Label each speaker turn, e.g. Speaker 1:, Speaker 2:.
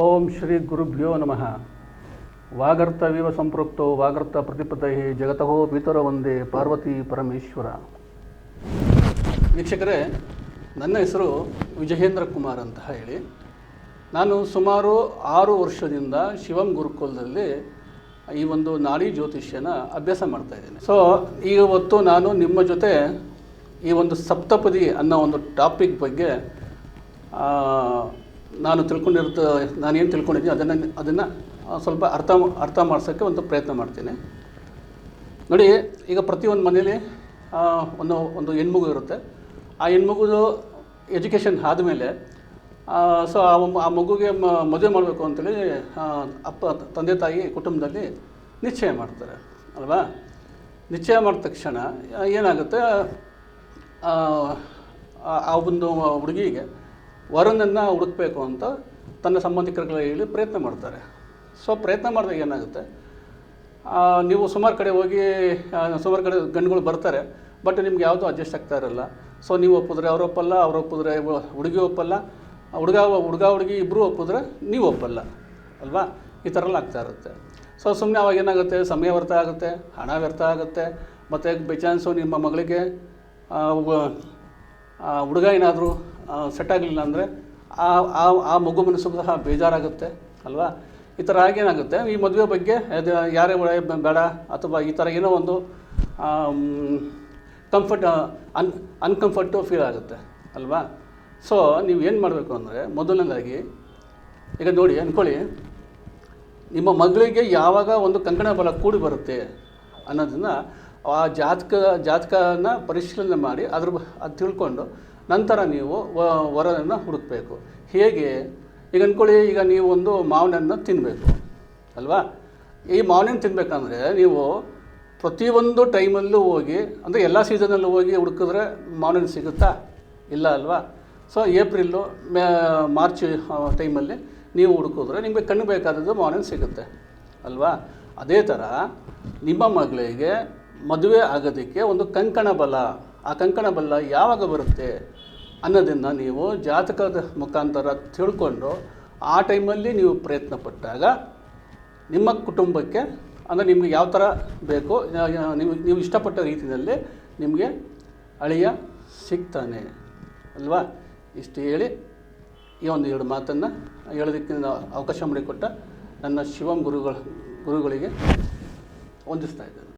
Speaker 1: ಓಂ ಶ್ರೀ ಗುರುಭ್ಯೋ ನಮಃ. ವಾಗರ್ತವಿವ ಸಂಪೃಕ್ತೋ ವಾಗರ್ತ ಪ್ರತಿಪದೈ ಜಗತೋ ಪಿತರ ಒಂದೇ ಪಾರ್ವತಿ ಪರಮೇಶ್ವರ. ವೀಕ್ಷಕರೇ, ನನ್ನ ಹೆಸರು ವಿಜಯೇಂದ್ರ ಕುಮಾರ್ ಅಂತ ಹೇಳಿ. ನಾನು ಸುಮಾರು 6 ವರ್ಷದಿಂದ ಶಿವಂ ಗುರುಕುಲದಲ್ಲಿ ಈ ಒಂದು ನಾಡಿ ಜ್ಯೋತಿಷ್ಯನ ಅಭ್ಯಾಸ ಮಾಡ್ತಾಯಿದ್ದೀನಿ. ಸೊ ಇವತ್ತು ನಾನು ನಿಮ್ಮ ಜೊತೆ ಈ ಒಂದು ಸಪ್ತಪದಿ ಅನ್ನೋ ಒಂದು ಟಾಪಿಕ್ ಬಗ್ಗೆ ನಾನೇನು ತಿಳ್ಕೊಂಡಿದ್ದೀನಿ ಅದನ್ನು ಸ್ವಲ್ಪ ಅರ್ಥ ಮಾಡಿಸೋಕ್ಕೆ ಒಂದು ಪ್ರಯತ್ನ ಮಾಡ್ತೀನಿ. ನೋಡಿ, ಈಗ ಪ್ರತಿಯೊಂದು ಮನೇಲಿ ಒಂದು ಹೆಣ್ಮಗು ಇರುತ್ತೆ. ಆ ಹೆಣ್ಮಗುದು ಎಜುಕೇಷನ್ ಆದಮೇಲೆ ಸೊ ಆ ಮಗುಗೆ ಮದುವೆ ಮಾಡಬೇಕು ಅಂತೇಳಿ ತಂದೆ ತಾಯಿ ಕುಟುಂಬದಲ್ಲಿ ನಿಶ್ಚಯ ಮಾಡ್ತಾರೆ ಅಲ್ವಾ. ನಿಶ್ಚಯ ಮಾಡಿದ ತಕ್ಷಣ ಏನಾಗುತ್ತೆ, ಆ ಒಂದು ಹುಡುಗಿಗೆ ವರನನ್ನು ಹುಡುಕಬೇಕು ಅಂತ ತನ್ನ ಸಂಬಂಧಿಕರುಗಳ ಹೇಳಿ ಪ್ರಯತ್ನ ಮಾಡ್ತಾರೆ. ಸೊ ಪ್ರಯತ್ನ ಮಾಡಿದಾಗ ಏನಾಗುತ್ತೆ, ನೀವು ಸುಮಾರು ಕಡೆ ಹೋಗಿ ಸುಮಾರು ಕಡೆ ಗಂಡುಗಳು ಬರ್ತಾರೆ, ಬಟ್ ನಿಮ್ಗೆ ಯಾವುದೂ ಅಡ್ಜಸ್ಟ್ ಆಗ್ತಾ ಇರಲ್ಲ. ಸೊ ನೀವು ಒಪ್ಪಿದ್ರೆ ಅವ್ರು ಒಪ್ಪಲ್ಲ, ಅವ್ರು ಒಪ್ಪಿದ್ರೆ ಹುಡುಗಿ ಒಪ್ಪಲ್ಲ, ಹುಡುಗಿ ಇಬ್ಬರು ಒಪ್ಪಿದ್ರೆ ನೀವು ಒಪ್ಪಲ್ಲ ಅಲ್ವಾ. ಈ ಥರ ಎಲ್ಲ ಆಗ್ತಾ ಇರುತ್ತೆ. ಸೊ ಸುಮ್ಮನೆ ಅವಾಗ ಏನಾಗುತ್ತೆ, ಸಮಯ ವ್ಯರ್ಥ ಆಗುತ್ತೆ, ಹಣ ವ್ಯರ್ಥ ಆಗುತ್ತೆ. ಮತ್ತು ಬೈ ಚಾನ್ಸು ನಿಮ್ಮ ಮಗಳಿಗೆ ಹುಡುಗ ಏನಾದರೂ ಸೆಟ್ ಆಗಲಿಲ್ಲ ಅಂದರೆ ಆ ಮಗು ಮನಸ್ಸಿಗೂ ಸಹ ಬೇಜಾರಾಗುತ್ತೆ ಅಲ್ವಾ. ಈ ಥರ ಆಗೇನಾಗುತ್ತೆ, ಈ ಮದುವೆ ಬಗ್ಗೆ ಯಾರೇ ಬೇಡ ಅಥವಾ ಈ ಥರ ಏನೋ ಒಂದು ಅನ್ಕಂಫರ್ಟು ಫೀಲ್ ಆಗುತ್ತೆ ಅಲ್ವಾ. ಸೊ ನೀವು ಏನು ಮಾಡಬೇಕು ಅಂದರೆ, ಮೊದಲನೇದಾಗಿ ಈಗ ನೋಡಿ ಅಂದ್ಕೊಳ್ಳಿ, ನಿಮ್ಮ ಮಗಳಿಗೆ ಯಾವಾಗ ಒಂದು ಕಂಕಣ ಬಲ ಕೂಡಿ ಬರುತ್ತೆ ಅನ್ನೋದನ್ನು ಆ ಜಾತಕನ ಪರಿಶೀಲನೆ ಮಾಡಿ ಅದು ತಿಳ್ಕೊಂಡು ನಂತರ ನೀವು ವರನನ್ನು ಹುಡುಕಬೇಕು. ಹೇಗೆ, ಈಗ ಅಂದ್ಕೊಳ್ಳಿ, ಈಗ ನೀವು ಒಂದು ಮಾವಿನನ್ನು ತಿನ್ನಬೇಕು ಅಲ್ವಾ. ಈ ಮಾವಿನ ತಿನ್ನಬೇಕಂದ್ರೆ ನೀವು ಪ್ರತಿಯೊಂದು ಟೈಮಲ್ಲೂ ಹೋಗಿ, ಅಂದರೆ ಎಲ್ಲ ಸೀಸನಲ್ಲೂ ಹೋಗಿ ಹುಡುಕಿದ್ರೆ ಮಾವಿನ ಸಿಗುತ್ತಾ? ಇಲ್ಲ ಅಲ್ವಾ. ಸೊ ಏಪ್ರಿಲ್ಲು ಮಾರ್ಚ್ ಟೈಮಲ್ಲಿ ನೀವು ಹುಡುಕಿದ್ರೆ ನಿಮಗೆ ಕಣ್ಣು ಬೇಕಾದದ್ದು ಮಾವಿನ ಸಿಗುತ್ತೆ ಅಲ್ವಾ. ಅದೇ ಥರ ನಿಮ್ಮ ಮಗಳಿಗೆ ಮದುವೆ ಆಗೋದಕ್ಕೆ ಒಂದು ಕಂಕಣ ಬಲ, ಆ ಕಂಕಣ ಬಲ ಯಾವಾಗ ಬರುತ್ತೆ ಅನ್ನೋದನ್ನು ನೀವು ಜಾತಕದ ಮುಖಾಂತರ ತಿಳ್ಕೊಂಡು ಆ ಟೈಮಲ್ಲಿ ನೀವು ಪ್ರಯತ್ನ ಪಟ್ಟಾಗ ನಿಮ್ಮ ಕುಟುಂಬಕ್ಕೆ, ಅಂದರೆ ನಿಮಗೆ ಯಾವ ಥರ ಬೇಕೋ ನೀವು ಇಷ್ಟಪಟ್ಟ ರೀತಿಯಲ್ಲಿ ನಿಮಗೆ ಅಳಿಯ ಸಿಗ್ತಾನೆ ಅಲ್ವಾ. ಇಷ್ಟು ಹೇಳಿ ಈ ಒಂದು 2 ಮಾತನ್ನು ಹೇಳೋದಕ್ಕೆ ಅವಕಾಶ ಮಾಡಿಕೊಟ್ಟ ನನ್ನ ಶಿವಂ ಗುರುಗಳಿಗೆ ವಂದಿಸ್ತಾ ಇದ್ದೇನೆ.